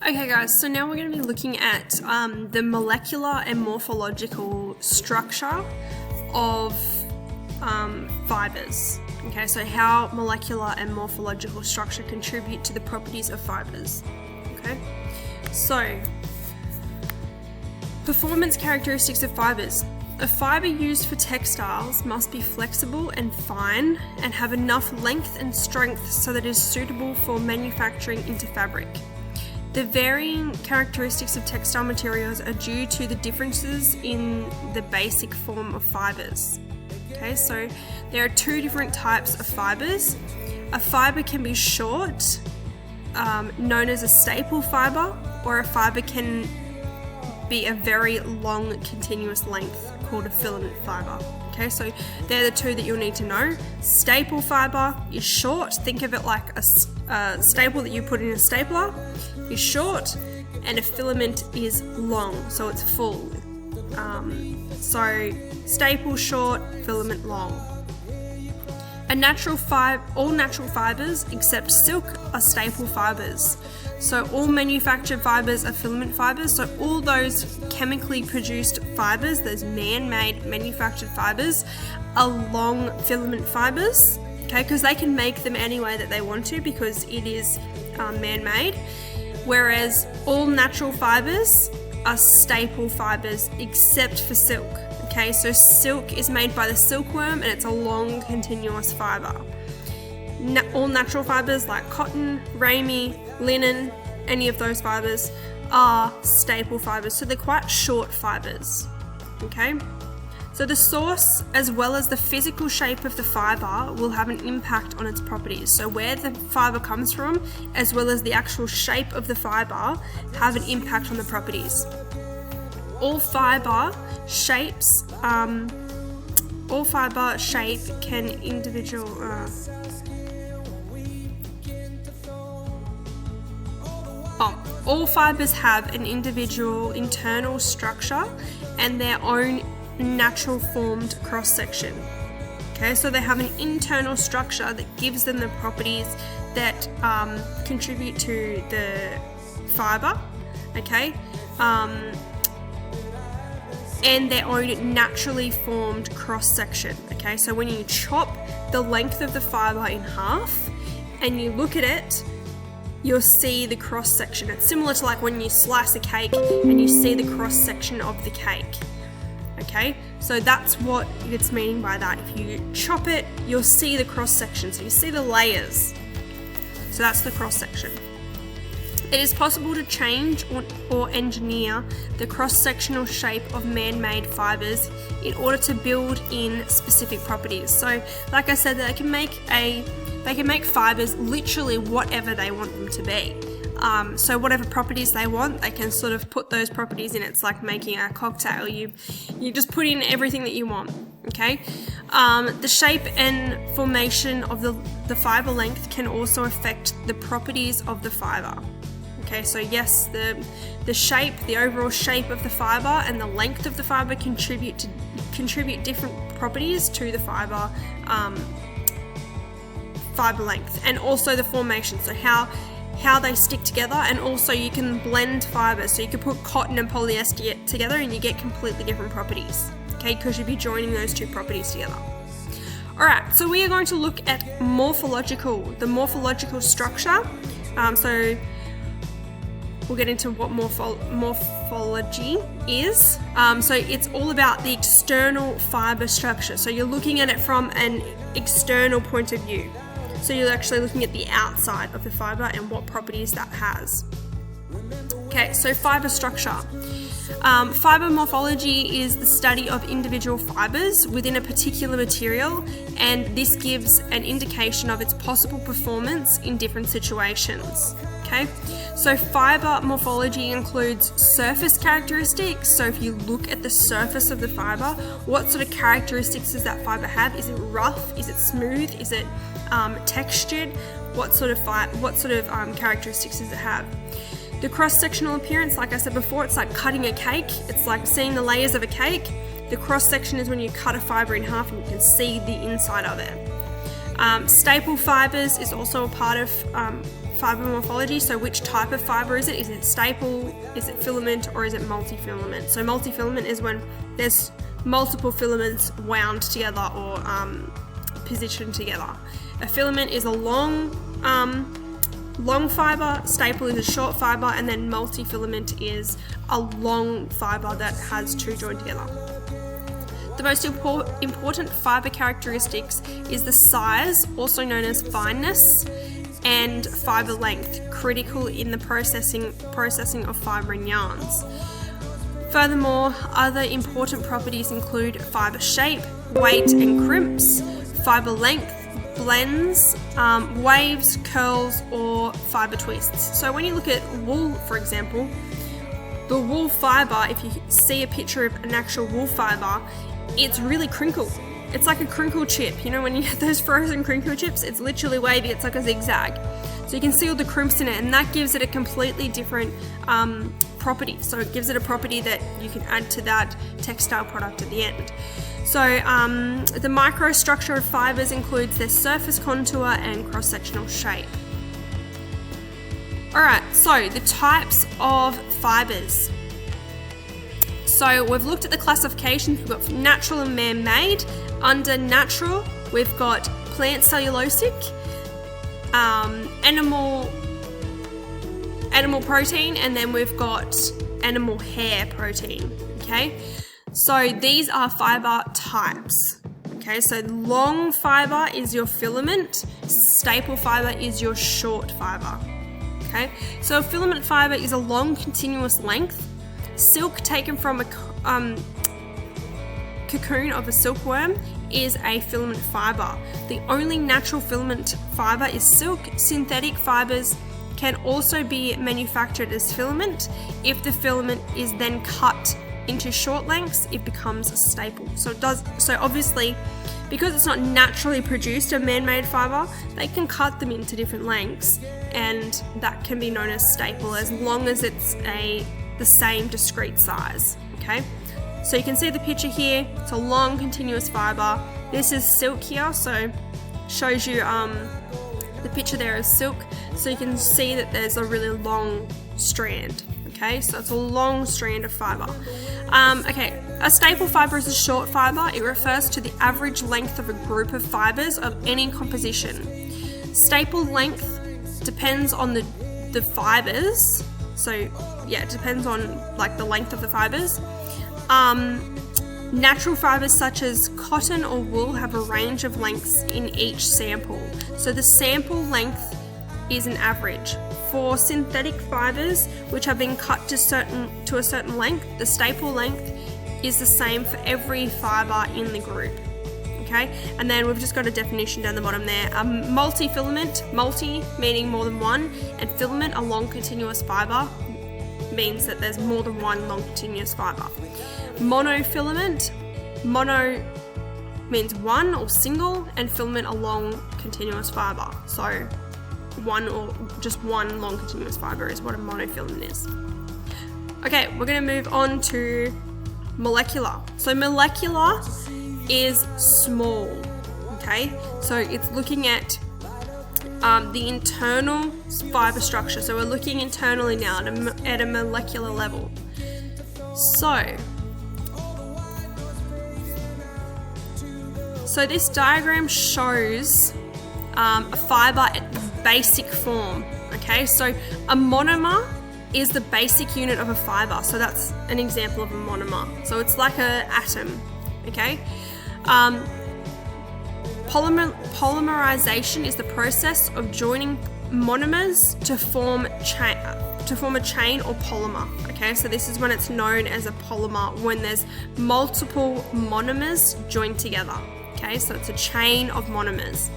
Okay guys, so now we're going to be looking at the molecular and morphological structure of fibres. Okay, so how molecular and morphological structure contribute to the properties of fibres. Okay, so performance characteristics of fibres. A fibre used for textiles must be flexible and fine and have enough length and strength so that it is suitable for manufacturing into fabric. The varying characteristics of textile materials are due to the differences in the basic form of fibres. Okay, so there are two different types of fibres. A fibre can be short, known as a staple fibre, or a fibre can be a very long continuous length called a filament fibre. Okay, so they're the two that you'll need to know. Staple fibre is short. Think of it like a staple that you put in a stapler is short, and a filament is long, so it's full. So staple short, filament long. All natural fibres except silk are staple fibres. So all manufactured fibres are filament fibres. So all those chemically produced fibres, those man-made manufactured fibres, are long filament fibres. Okay, because they can make them any way that they want to because it is man-made. Whereas all natural fibres are staple fibres except for silk. Okay, so silk is made by the silkworm and it's a long continuous fibre. All natural fibres like cotton, ramie, linen, any of those fibres are staple fibres, so they're quite short fibres. Okay, so the source as well as the physical shape of the fibre will have an impact on its properties. So where the fibre comes from as well as the actual shape of the fibre have an impact on the properties. All fibre shape can all fibres have an individual internal structure and their own natural formed cross-section. Okay, so they have an internal structure that gives them the properties that contribute to the fibre. Okay, and their own naturally formed cross-section. Okay, so when you chop the length of the fibre in half and you look at it, you'll see the cross-section. It's similar to like when you slice a cake and you see the cross-section of the cake. Okay, so that's what it's meaning by that. If you chop it, you'll see the cross-section. So you see the layers. So that's the cross-section. It is possible to change or engineer the cross-sectional shape of man-made fibres in order to build in specific properties. So like I said, they can make fibres literally whatever they want them to be. So whatever properties they want, they can sort of put those properties in. It's like making a cocktail. You just put in everything that you want. Okay. The shape and formation of the fibre length can also affect the properties of the fibre. Okay, so yes, the shape, the overall shape of the fibre and the length of the fibre contribute different properties to the fibre length, and also the formation. So how they stick together, and also you can blend fibres. So you can put cotton and polyester together and you get completely different properties. Okay, because you'll be joining those two properties together. Alright, so we are going to look at the morphological structure. So we'll get into what morphology is. So it's all about the external fibre structure. So you're looking at it from an external point of view. So you're actually looking at the outside of the fibre and what properties that has. Okay, so fibre structure. Fibre morphology is the study of individual fibres within a particular material, and this gives an indication of its possible performance in different situations. Okay, so fibre morphology includes surface characteristics. So if you look at the surface of the fibre, what sort of characteristics does that fibre have? Is it rough? Is it smooth? Is it textured? What sort of characteristics does it have? The cross-sectional appearance, like I said before, it's like cutting a cake. It's like seeing the layers of a cake. The cross-section is when you cut a fibre in half and you can see the inside of it. Staple fibres is also a part of fiber morphology. So which type of fiber is it? Is it staple, is it filament, or is it multi-filament? So multi-filament is when there's multiple filaments wound together or positioned together. A filament is a long fiber, staple is a short fiber, and then multi-filament is a long fiber that has two joined together. The most important fiber characteristics is the size, also known as fineness, and fiber length, critical in the processing of fibre and yarns. Furthermore, other important properties include fibre shape, weight and crimps, fibre length, blends, waves, curls, or fibre twists. So when you look at wool, for example, the wool fibre, if you see a picture of an actual wool fibre, it's really crinkled. It's like a crinkle chip. You know when you get those frozen crinkle chips, it's literally wavy, it's like a zigzag. So you can see all the crimps in it, and that gives it a completely different property. So it gives it a property that you can add to that textile product at the end. So the microstructure of fibres includes their surface contour and cross-sectional shape. Alright, so the types of fibres. So we've looked at the classifications. We've got natural and man-made. Under natural, we've got plant cellulosic, animal protein, and then we've got animal hair protein. Okay, so these are fiber types. Okay, so long fiber is your filament, staple fiber is your short fiber. Okay, so a filament fiber is a long continuous length. Silk taken from a cocoon of a silkworm is a filament fiber. The only natural filament fiber is silk. Synthetic fibers can also be manufactured as filament. If the filament is then cut into short lengths, it becomes a staple. So obviously, because it's not naturally produced, a man-made fiber, they can cut them into different lengths, and that can be known as staple as long as it's the same discrete size. Okay, so you can see the picture here. It's a long continuous fiber. This is silk here, so shows you the picture there is silk, so you can see that there's a really long strand. Okay, so it's a long strand of fiber. Okay, a staple fiber is a short fiber. It refers to the average length of a group of fibers of any composition. Staple length depends on the fibers. So yeah, it depends on like the length of the fibers. Natural fibers such as cotton or wool have a range of lengths in each sample. So the sample length is an average. For synthetic fibers, which have been cut to a certain length, the staple length is the same for every fiber in the group. Okay, and then we've just got a definition down the bottom there. A multi-filament, multi meaning more than one, and filament, a long continuous fiber, means that there's more than one long continuous fiber. Monofilament, mono means one or single, and filament, a long continuous fiber. So one or just one long continuous fiber is what a monofilament is. Okay, we're going to move on to molecular. So molecular is small. Okay, so it's looking at the internal fiber structure. So we're looking internally now at a molecular level. So this diagram shows a fiber at the basic form. Okay, so a monomer is the basic unit of a fiber. So that's an example of a monomer. So it's like an atom. Okay. Polymerization is the process of joining monomers to form a chain or polymer. Okay, so this is when it's known as a polymer, when there's multiple monomers joined together. Okay, so it's a chain of monomers.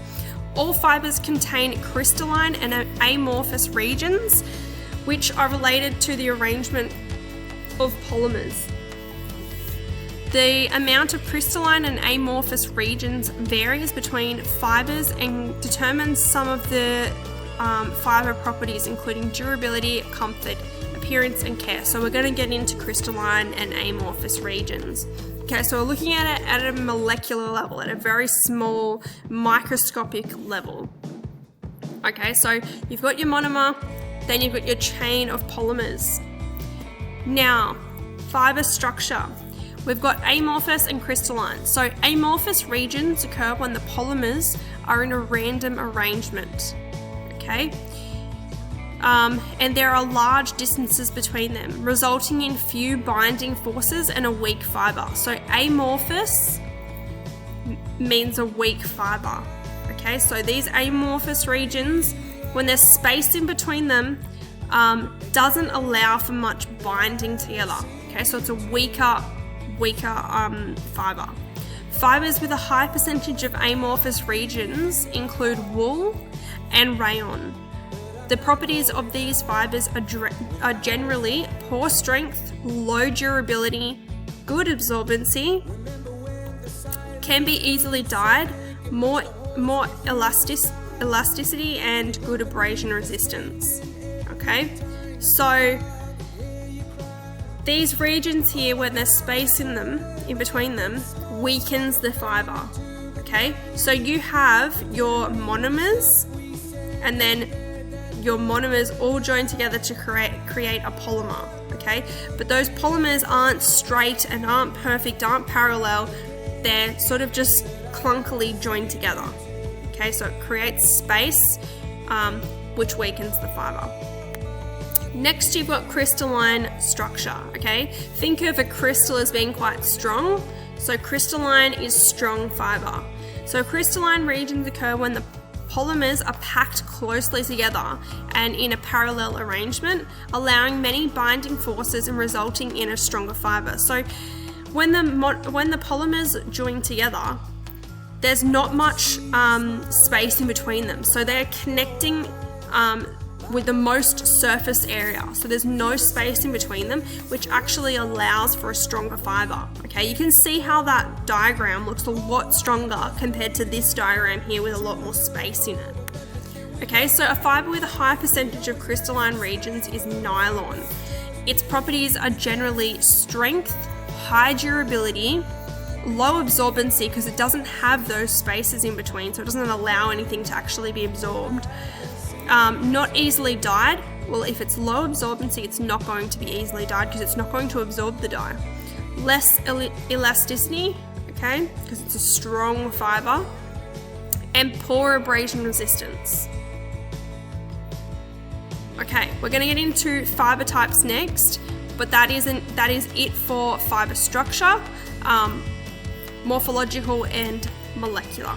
All fibers contain crystalline and amorphous regions, which are related to the arrangement of polymers. The amount of crystalline and amorphous regions varies between fibers and determines some of the fiber properties, including durability, comfort, appearance, and care. So we're going to get into crystalline and amorphous regions. Okay, so we're looking at it at a molecular level, at a very small microscopic level. Okay, so you've got your monomer, then you've got your chain of polymers. Now, fibre structure. We've got amorphous and crystalline. So amorphous regions occur when the polymers are in a random arrangement. Okay? And there are large distances between them, resulting in few binding forces and a weak fibre. So amorphous means a weak fibre. Okay, so these amorphous regions, when there's space in between them, doesn't allow for much binding together. Okay, so it's a weaker fibre. Fibres with a high percentage of amorphous regions include wool and rayon. The properties of these fibres are generally poor strength, low durability, good absorbency, can be easily dyed, more elasticity, and good abrasion resistance. Okay, so these regions here, when there's space in between them, weakens the fibre. Okay, so you have your monomers, and then your monomers all join together to create a polymer. Okay, but those polymers aren't straight and aren't perfect, aren't parallel. They're sort of just clunkily joined together. Okay, so it creates space, which weakens the fibre. Next, you've got crystalline structure. Okay, think of a crystal as being quite strong. So crystalline is strong fibre. So crystalline regions occur when the polymers are packed closely together and in a parallel arrangement, allowing many binding forces and resulting in a stronger fibre. So when the polymers join together, there's not much space in between them. So they're connecting with the most surface area. So there's no space in between them, which actually allows for a stronger fibre. Okay, you can see how that diagram looks a lot stronger compared to this diagram here with a lot more space in it. Okay, so a fibre with a high percentage of crystalline regions is nylon. Its properties are generally strength, high durability, low absorbency because it doesn't have those spaces in between, so it doesn't allow anything to actually be absorbed. Not easily dyed. Well, if it's low absorbency, it's not going to be easily dyed because it's not going to absorb the dye. Less elasticity, okay, because it's a strong fibre, and poor abrasion resistance. Okay, we're going to get into fibre types next, but that is it for fibre structure, morphological and molecular.